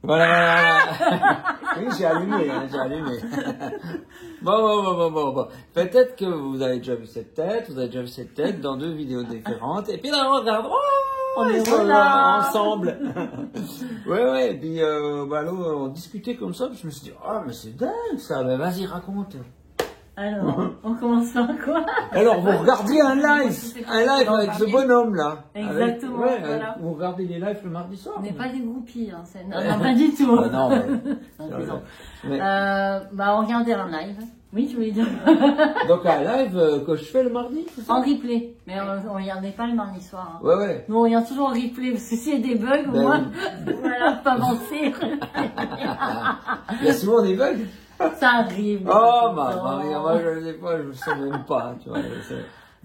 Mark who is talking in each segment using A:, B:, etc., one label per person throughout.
A: Voilà. Oui, j'ai allumé, j'ai allumé. Bon. Peut-être que vous avez déjà vu cette tête, dans 2 vidéos différentes. Et puis là, on regarde,
B: on est là
A: ensemble. Ouais. Et puis, là, on discutait comme ça. Puis je me suis dit, mais c'est dingue ça. Mais vas-y, raconte.
B: Alors, on commence par quoi?
A: Alors, vous regardiez un live avec ce bonhomme-là.
B: Exactement, voilà.
A: Vous regardez les lives le mardi soir.
B: On n'est pas des groupies, hein. Non, pas du tout.
A: Non, mais...
B: on regardait un live. Oui, tu voulais dire.
A: Donc, un live que je fais le mardi, c'est ça?
B: En replay. Mais on regardait pas le mardi soir. Hein.
A: Ouais.
B: Nous, on regarde toujours en replay, parce que s'il y a des bugs, au moins, voilà, pas avancer.
A: Il y a souvent des bugs.
B: Ça arrive.
A: Marie, moi je ne sais pas, je ne sais même pas, tu vois.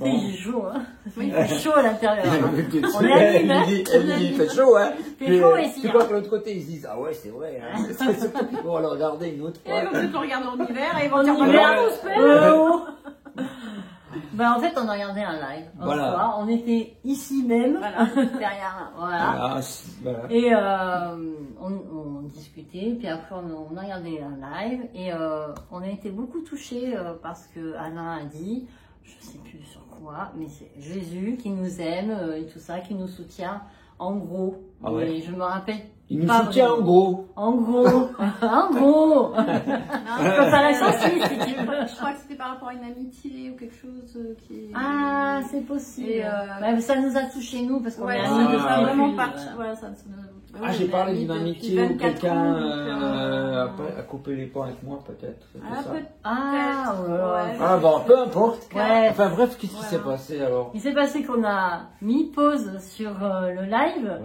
B: Il joue, hein. Oui, il fait chaud à l'intérieur. Hein.
A: On est dit, il fait chaud, hein.
B: Il fait chaud ici.
A: Tu vois que l'autre côté, ils se disent, ah ouais, c'est vrai, hein. C'est surtout qu'ils vont le regarder une autre fois.
C: Et donc, tu regardes en hiver et ils vont
B: en
C: dire,
B: en fait, on a regardé un live. Soir. On était ici même, derrière. Voilà. Et on discutait, puis après on a regardé un live et on a été beaucoup touchés parce que Alain a dit, je sais plus sur quoi, mais c'est Jésus qui nous aime et tout ça, qui nous soutient. En gros, mais je me rappelle.
A: Il nous soutient en gros.
B: En gros. En gros. Non, c'est pas la chanson,
C: je crois que c'était par rapport à une amitié ou quelque chose qui.
B: Ah, c'est possible. Et ça nous a touchés nous parce qu'on est
C: amis
B: de
C: ça vraiment parti. Voilà, ça.
A: J'ai parlé d'une amitié où quelqu'un a coupé les ponts avec moi, peut-être. Peu importe.
B: Ouais.
A: Enfin bref, qu'est-ce qui s'est passé alors?
B: Il s'est passé qu'on a mis pause sur le live.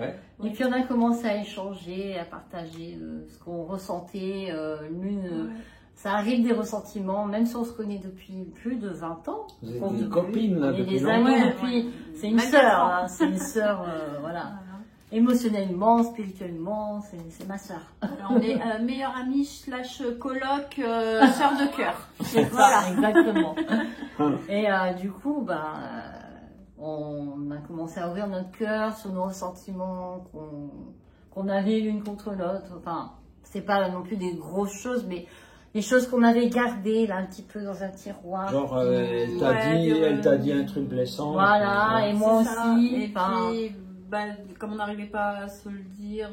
B: Et puis on a commencé à échanger, à partager ce qu'on ressentait l'une. Ça arrive des ressentiments, même si on se connaît depuis plus de 20 ans.
A: Vous êtes des copines là,
B: depuis longtemps. Amis depuis. C'est une sœur, c'est une sœur, voilà. Émotionnellement, spirituellement, c'est ma sœur.
C: On est meilleure amie / coloc, sœur de cœur.
B: Voilà, exactement. Et du coup, on a commencé à ouvrir notre cœur sur nos ressentiments qu'on avait l'une contre l'autre. Enfin, c'est pas non plus des grosses choses, mais des choses qu'on avait gardées là un petit peu dans un tiroir.
A: Genre, elle t'a dit un truc blessant.
B: Voilà, et moi aussi.
C: Et puis, comme on n'arrivait pas à se le dire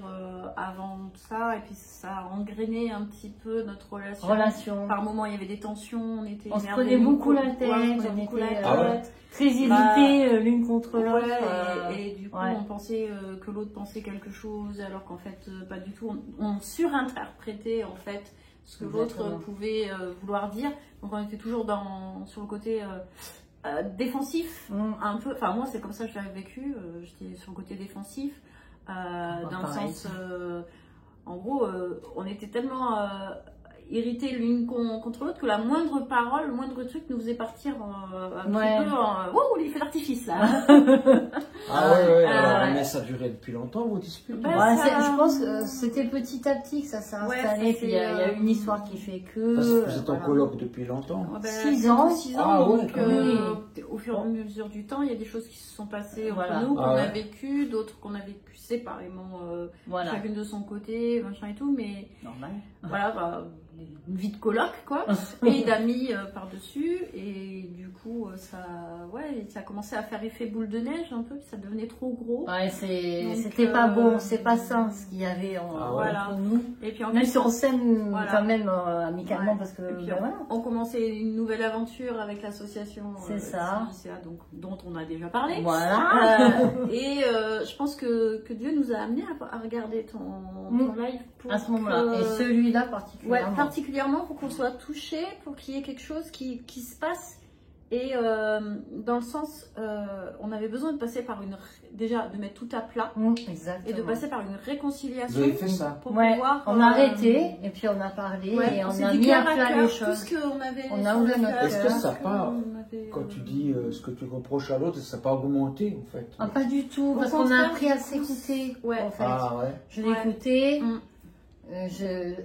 C: avant ça, et puis ça a engrainé un petit peu notre relation. Par moments, il y avait des tensions,
B: on se prenait beaucoup la tête, on était très irrités l'une contre l'autre.
C: Et du coup, on pensait que l'autre pensait quelque chose, alors qu'en fait, pas du tout. On surinterprétait en fait ce que l'autre pouvait vouloir dire. Donc on était toujours sur le côté défensif, un peu. Enfin, moi, c'est comme ça que je l'avais vécu. J'étais sur le côté défensif, dans le sens. En gros, on était tellement irrités l'une contre l'autre que la moindre parole, le moindre truc nous faisait partir un petit peu en. Ouh, les feux d'artifice là!
A: Alors, mais ça durait depuis longtemps vos disputes?
B: Je pense que c'était petit à petit que ça s'est installé. Puis il y a une histoire qui fait que.
A: Parce que vous êtes en coloc depuis longtemps?
B: 6 ans.
C: 6 ans. Donc, au fur et à mesure du temps, il y a des choses qui se sont passées entre nous, qu'on a vécues, d'autres qu'on a vécues séparément, chacune de son côté, machin et tout, mais.
B: Normal.
C: Voilà, une vie de coloc, quoi, et d'amis par-dessus, et du coup, ça a commencé à faire effet boule de neige un peu, puis ça devenait trop gros.
B: Ouais, c'était pas bon, c'est pas sain ce qu'il y avait entre nous. Et puis même si on s'aime quand même amicalement, parce que
C: on commençait une nouvelle aventure avec l'association
B: ça.
C: dont on a déjà parlé. Et je pense que Dieu nous a amenés à regarder ton live
B: à ce moment-là, et celui-là particulièrement.
C: Particulièrement pour qu'on soit touché, pour qu'il y ait quelque chose qui se passe. Et dans le sens, on avait besoin de passer par déjà de mettre tout à plat, et de passer par une réconciliation.
A: Vous avez fait ça?
B: Pour pouvoir, on a arrêté, et puis on a parlé, et on a mis à plat les choses.
C: Tout ce qu'on avait
B: on a ouvert notre cœur.
A: Est-ce que ça part, quand tu dis ce que tu reproches à l'autre, ça n'a pas augmenté en fait?
B: Pas du tout, parce qu'on a appris à s'écouter. En fait. Je l'ai écouté.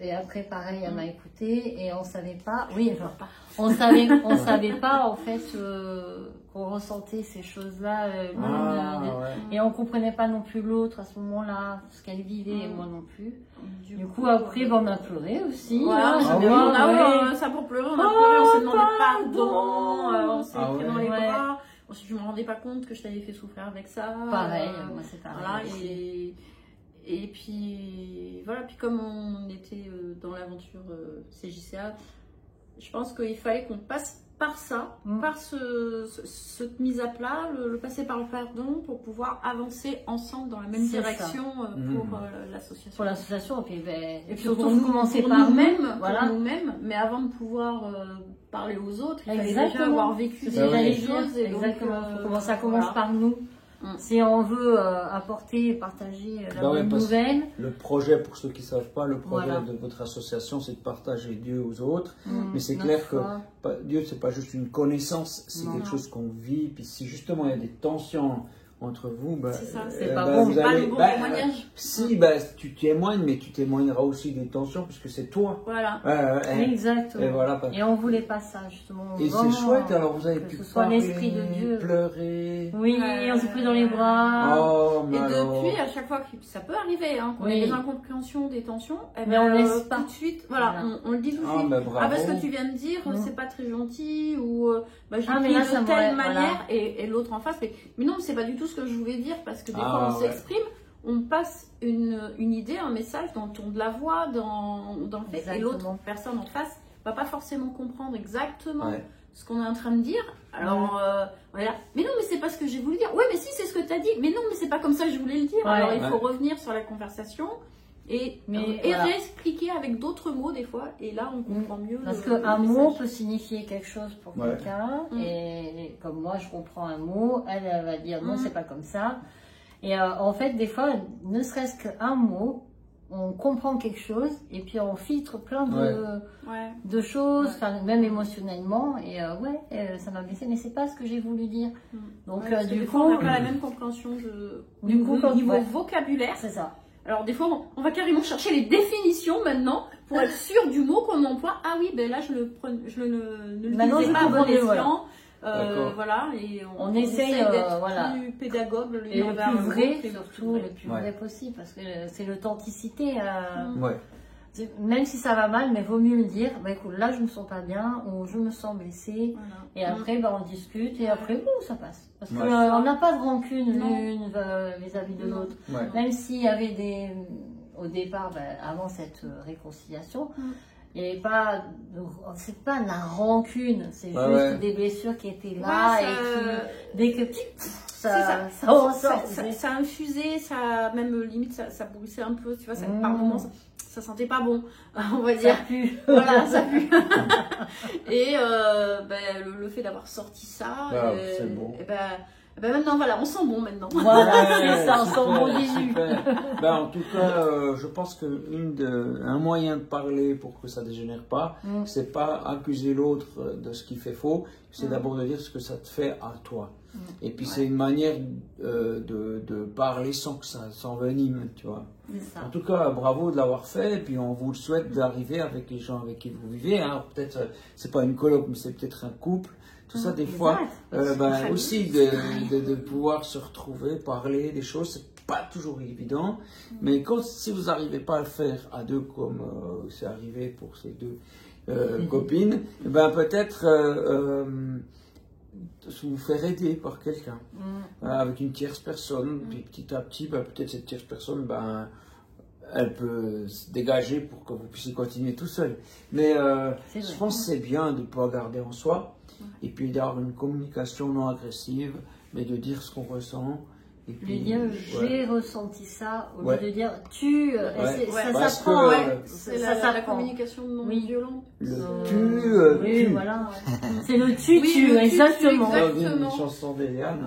B: Et après, pareil, elle m'a écouté et on savait pas. Oui, genre, on savait pas en fait qu'on ressentait ces choses-là. Et on comprenait pas non plus l'autre à ce moment-là, ce qu'elle vivait et moi non plus. Du coup, après, on a pleuré aussi.
C: Voilà, on a ça pour pleurer, on a pleuré, on s'est demandé pardon, on s'est pris dans les bras. Ensuite, je me rendais pas compte que je t'avais fait souffrir avec ça.
B: Pareil, moi c'est pareil.
C: Voilà, et puis voilà, puis comme on était dans l'aventure CJCA, je pense qu'il fallait qu'on passe par ça, par cette mise à plat, le passer par le pardon pour pouvoir avancer ensemble dans la même direction pour l'association.
B: Pour l'association,
C: et puis surtout commencer par nous-mêmes, mais avant de pouvoir parler aux autres, il fallait déjà avoir vécu
B: les choses. Exactement, comment ça commence par nous. Si on veut apporter et partager la bonne nouvelle.
A: Le projet, pour ceux qui ne savent pas, le projet de votre association, c'est de partager Dieu aux autres. Mais c'est clair que Dieu, ce n'est pas juste une connaissance, c'est quelque chose qu'on vit. Puis si justement il y a des tensions entre vous,
C: c'est ça, c'est pas bon, c'est pas le bon témoignage.
A: Si, tu témoignes, mais tu témoigneras aussi des tensions, puisque c'est toi.
C: Voilà.
B: Exactement. Et on voulait pas ça, justement.
A: Et c'est chouette, alors vous avez pu parler,
B: l'esprit de Dieu.
A: Pleurer.
B: Oui, on s'est pris dans les bras.
C: Et depuis, à chaque fois que ça peut arriver, qu'on ait des incompréhensions, des tensions,
B: mais on laisse
C: tout de suite, on le dit tout de suite. Parce que tu viens de dire, c'est pas très gentil, ou j'ai pris de telle manière, et l'autre en face, mais non, c'est pas du tout ce que je voulais dire, parce que des fois on s'exprime, on passe une idée, un message dans le ton de la voix, dans le fait, et l'autre personne en face va pas forcément comprendre exactement ce qu'on est en train de dire. Alors voilà, mais non, mais c'est pas ce que j'ai voulu dire. Ouais, mais si, c'est ce que tu as dit. Mais non, mais c'est pas comme ça que je voulais le dire. Alors il faut revenir sur la conversation et réexpliquer avec d'autres mots des fois, et là on comprend mieux.
B: Parce qu'un mot peut signifier quelque chose pour quelqu'un, et comme moi je comprends un mot, elle va dire non, c'est pas comme ça. Et en fait, des fois, ne serait-ce qu'un mot, on comprend quelque chose, et puis on filtre plein de choses, même émocionnellement, et ça m'a blessé, mais c'est pas ce que j'ai voulu dire. Donc du coup,
C: on n'a pas la même compréhension au niveau vocabulaire.
B: C'est ça.
C: Alors des fois, on va carrément chercher les définitions maintenant pour être sûr du mot qu'on emploie. Ah oui, ben là je ne le disais pas à bon escient. Voilà, et on essaye d'être plus pédagogue
B: et le plus vrai, surtout le plus vrai possible, parce que c'est l'authenticité. Même si ça va mal, mais vaut mieux le dire. Bah écoute, là je me sens pas bien, ou je me sens blessée, et après on discute, et après ça passe. Parce qu'on n'a pas de rancune l'une vis-à-vis de l'autre. Même s'il y avait au départ, avant cette réconciliation, et c'est pas de la rancune, c'est juste des blessures qui étaient là, et qui, dès que ça ressort.
C: Ça infusait, même limite ça bruissait un peu, tu vois, par moments ça sentait pas bon, on va dire.
B: Ça pue.
C: Voilà, ça pue. Et le fait d'avoir sorti ça,
A: c'est bon.
C: Maintenant, voilà, on sent bon maintenant.
B: Voilà, c'est ça, on sent bon Jésus.
A: En tout cas, je pense qu'un moyen de parler pour que ça ne dégénère pas, c'est pas accuser l'autre de ce qu'il fait faux, c'est d'abord de dire ce que ça te fait à toi. Et puis c'est une manière de parler sans que ça s'envenime, tu vois. En tout cas, bravo de l'avoir fait, et puis on vous le souhaite d'arriver avec les gens avec qui vous vivez. Hein. Peut-être, c'est pas une coloc, mais c'est peut-être un couple. Tout ça, des fois, aussi de pouvoir se retrouver, parler des choses, c'est pas toujours évident. Mais si vous n'arrivez pas à le faire à deux, comme c'est arrivé pour ces deux copines, peut-être vous faire aider par quelqu'un, avec une tierce personne. Puis petit à petit, peut-être cette tierce personne, elle peut se dégager pour que vous puissiez continuer tout seul. Mais je pense que c'est bien de pouvoir garder en soi. Et puis d'avoir une communication non agressive, mais de dire ce qu'on ressent. Et puis,
B: de dire j'ai ressenti ça, au lieu de dire tu. Ça s'apprend.
C: C'est la communication non violente.
A: Le tu.
B: Voilà. C'est le tu, exactement.
A: Dans une chanson d'Eliane,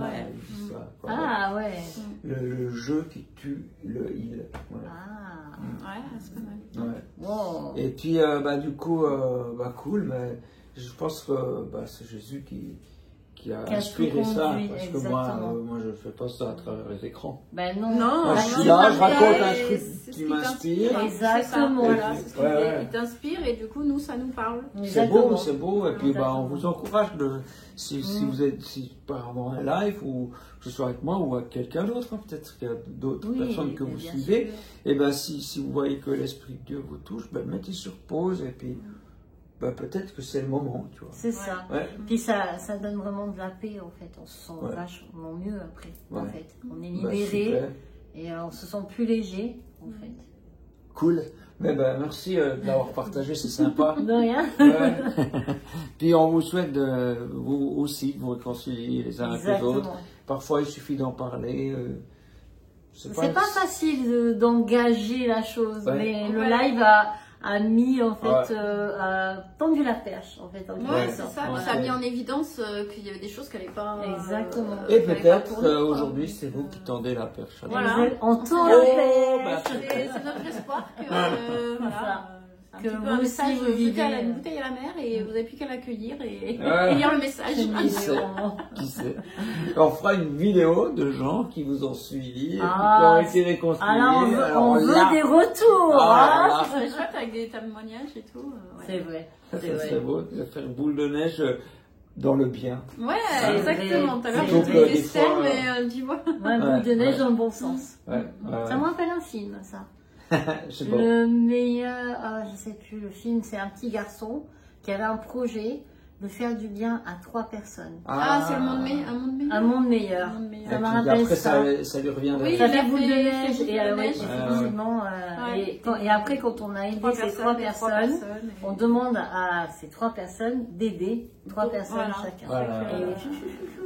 B: ah ouais.
A: Le je qui tue le il.
C: Voilà. C'est pas mal.
B: Wow.
A: Et puis du coup, cool, mais je pense que c'est Jésus qui qui a inspiré ça, parce que moi je ne fais pas ça à travers les écrans.
B: Ben non,
A: je suis là, je raconte un truc qui m'inspire.
C: Exactement, voilà, c'est ce qui t'inspire et du coup nous ça nous parle.
A: C'est beau, et puis on vous encourage si vous êtes par avoir un live ou que ce soit avec moi ou avec quelqu'un d'autre, peut-être qu'il y a d'autres personnes que vous suivez, et si vous voyez que l'Esprit de Dieu vous touche, mettez sur pause et puis peut-être que c'est le moment, tu vois.
B: C'est ça. Ouais. Puis ça donne vraiment de la paix, en fait. On se sent vachement mieux après, en fait. On est libéré et on se sent plus léger, en fait.
A: Cool. Mais merci d'avoir partagé, c'est sympa.
B: De rien.
A: Puis on vous souhaite vous aussi de vous réconcilier les uns avec les autres. Parfois, il suffit d'en parler.
B: C'est pas facile d'engager la chose, mais le live a mis en fait a tendu la perche en fait.
C: C'est ça. Ça a mis en évidence qu'il y avait des choses qu'elle n'allait pas.
B: Exactement.
A: Et peut-être aujourd'hui c'est vous qui tendez la perche.
B: Voilà. On tend la perche.
C: C'est notre espoir que voilà. Que un message, vous vivez une bouteille à la mer et vous n'avez plus qu'à l'accueillir et lire le message.
A: Qui sait. On fera une vidéo de gens qui vous ont suivi et qui ont été réconciliés.
B: Alors on veut des retours.
C: C'est chouette avec des témoignages et tout.
B: C'est vrai.
A: C'est beau de faire boule de neige dans le bien.
C: Ouais, exactement. T'as l'air de des scènes, mais tu vois.
B: Boule de neige dans le bon sens. Ça me rappelle un film, ça.
A: Le
B: meilleur, je sais plus, le film, c'est un petit garçon qui avait un projet de faire du bien à 3 personnes.
C: C'est un monde meilleur.
B: Un monde meilleur. Ça me rappelle ça.
A: Ça lui revient
B: de ça fait boule de neige. Et après, quand on a aidé ces 3 personnes, on demande à ces 3 personnes d'aider 3 personnes chacun.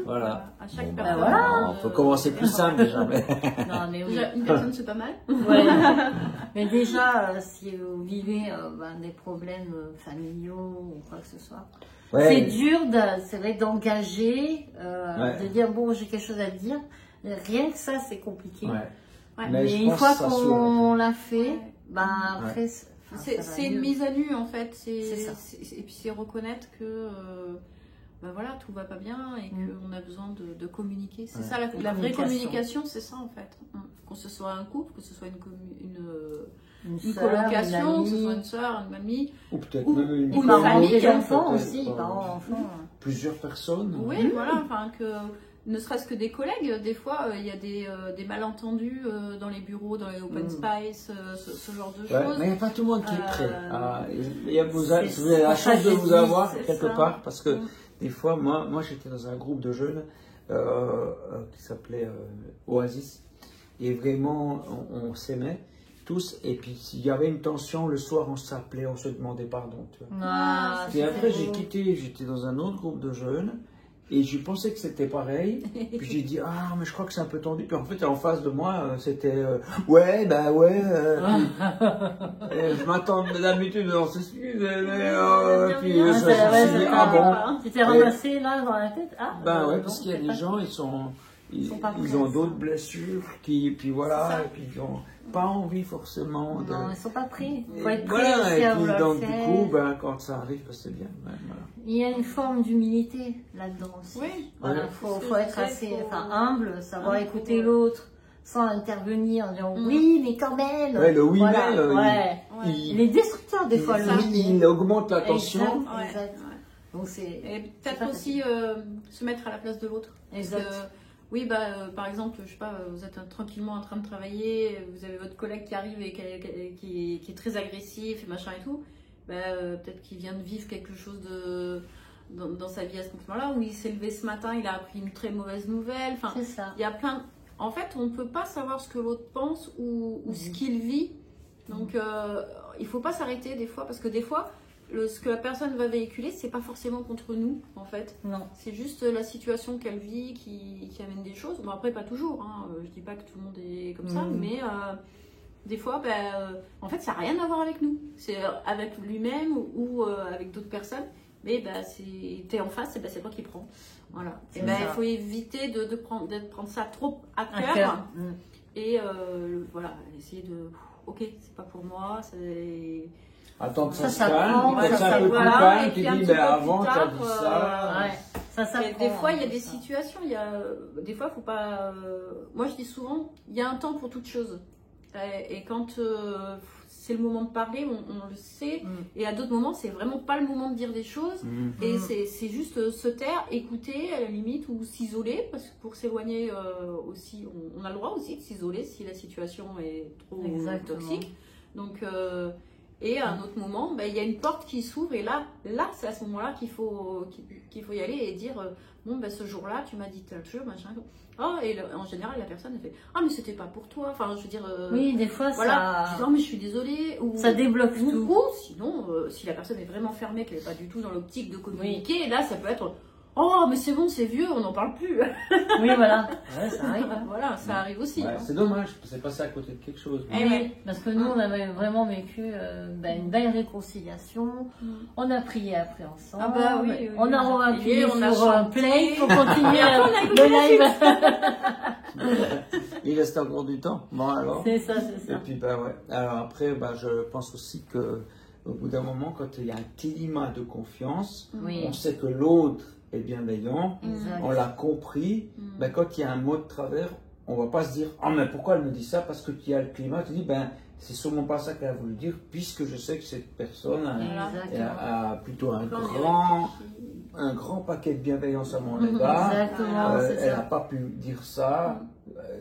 A: Voilà.
C: À chaque personne.
A: On peut commencer plus simple déjà.
B: Non, mais
C: une personne, c'est pas mal.
B: Mais déjà, si vous vivez des problèmes familiaux ou quoi que ce soit, c'est dur, c'est vrai, d'engager, de dire bon, j'ai quelque chose à dire. Rien que ça, c'est compliqué. Mais une fois qu'on l'a fait, après,
C: c'est une mise à nu en fait. Et puis c'est reconnaître que tout va pas bien et qu'on a besoin de communiquer. C'est ça, la vraie communication, c'est ça en fait. Que ce soit un couple, que ce soit une colocation, que ce soit une soeur, une mamie,
A: ou peut-être même une
B: famille, des enfants aussi, parents-enfants.
A: Plusieurs personnes.
C: Oui, voilà, ne serait-ce que des collègues, des fois il y a des malentendus dans les bureaux, dans les open space, ce genre de choses.
A: Mais il n'y a pas tout le monde qui est prêt. Vous avez la chance de vous avoir quelque part, parce que des fois, moi j'étais dans un groupe de jeunes qui s'appelait Oasis, et vraiment on s'aimait tous, et puis s'il y avait une tension, le soir on s'appelait, on se demandait pardon. Tu vois. Et après j'étais dans un autre groupe de jeunes, et je pensais que c'était pareil, puis j'ai dit mais je crois que c'est un peu tendu, puis en fait en face de moi c'était je m'attends d'habitude, on s'excuse, mais puis je me suis dit
B: tu t'es ramassé là dans la tête.
A: Parce qu'il y a des gens, ils ont d'autres blessures, puis voilà, et puis ils n'ont pas envie forcément de...
B: Non, ils ne sont pas prêts. Il faut être prêt aussi à vouloir
A: donc du coup, quand ça arrive, c'est bien.
B: Il y a une forme d'humilité là-dedans aussi.
C: Oui.
B: Faut être assez humble, savoir écouter l'autre sans intervenir en disant oui, mais quand même.
A: Le oui, mais
B: il est destructeur des fois.
A: Il augmente la tension.
B: Exact. Donc
C: et peut-être aussi se mettre à la place de l'autre.
B: Exact.
C: Par exemple, je sais pas, vous êtes tranquillement en train de travailler, vous avez votre collègue qui arrive et qui est très agressif et machin et tout. Peut-être qu'il vient de vivre quelque chose dans sa vie à ce moment-là, où il s'est levé ce matin, il a appris une très mauvaise nouvelle.
B: C'est ça.
C: Il y a plein. En fait, on ne peut pas savoir ce que l'autre pense ou ce qu'il vit. Donc, il ne faut pas s'arrêter des fois, parce que des fois, ce que la personne va véhiculer, c'est pas forcément contre nous, en fait.
B: Non.
C: C'est juste la situation qu'elle vit qui amène des choses. Bon, après, pas toujours. Je dis pas que tout le monde est comme ça, mais des fois, en fait, ça n'a rien à voir avec nous. C'est avec lui-même ou avec d'autres personnes. Mais t'es en face, c'est toi qui prends. Voilà. Il faut éviter de prendre ça trop à cœur. Et essayer de... Ok, c'est pas pour moi, c'est...
A: Attends que ça se calme, peut-être un peu plus calme, tu dis, avant tu as dit ça.
C: Des fois, il y a des situations, des fois, faut pas. Moi, je dis souvent, il y a un temps pour toute chose. Et quand c'est le moment de parler, on le sait. Et à d'autres moments, c'est vraiment pas le moment de dire des choses. Et c'est juste se taire, écouter à la limite, ou s'isoler, parce que pour s'éloigner aussi, on a le droit aussi de s'isoler si la situation est trop toxique. Donc, et à un autre moment, il y a une porte qui s'ouvre, et là c'est à ce moment-là qu'il faut y aller et dire bon, ce jour-là, tu m'as dit tel chose, machin. Oh, et en général, la personne elle fait ah, mais c'était pas pour toi. Enfin, je veux dire.
B: Oui, des fois,
C: voilà, ça. Non, mais je suis désolée. Ou,
B: ça débloque tout.
C: Ou sinon, si la personne est vraiment fermée, qu'elle n'est pas du tout dans l'optique de communiquer, là, ça peut être. Oh, mais c'est bon, c'est vieux, on n'en parle plus.
B: Oui, voilà. Ouais, ça arrive.
C: Voilà, ça arrive aussi.
A: Ouais, c'est dommage, c'est passé à côté de quelque chose.
B: Oui, parce que nous, on avait vraiment vécu une belle réconciliation. On a prié après ensemble.
C: Ah bah oui,
B: on a appuyé sur un play pour continuer le
A: live. Il reste encore du temps. Bon, alors.
B: C'est ça.
A: Et puis, ouais. Alors après, je pense aussi que au bout d'un moment, quand il y a un climat de confiance, on sait que l'autre est bienveillant, on l'a compris, quand il y a un mot de travers, on ne va pas se dire « Ah, mais pourquoi elle me dit ça ?» Parce que tu as le climat, tu dis « C'est sûrement pas ça qu'elle a voulu dire, puisque je sais que cette personne a plutôt un grand paquet de bienveillance à mon égard. Elle n'a pas pu dire ça,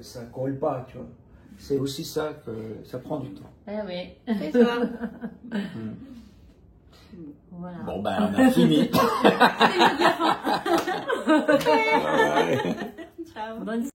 A: ça ne colle pas, tu vois. » C'est aussi ça que ça prend du temps.
B: Eh oui.
C: C'est ça.
B: Voilà.
A: Bon, on a fini.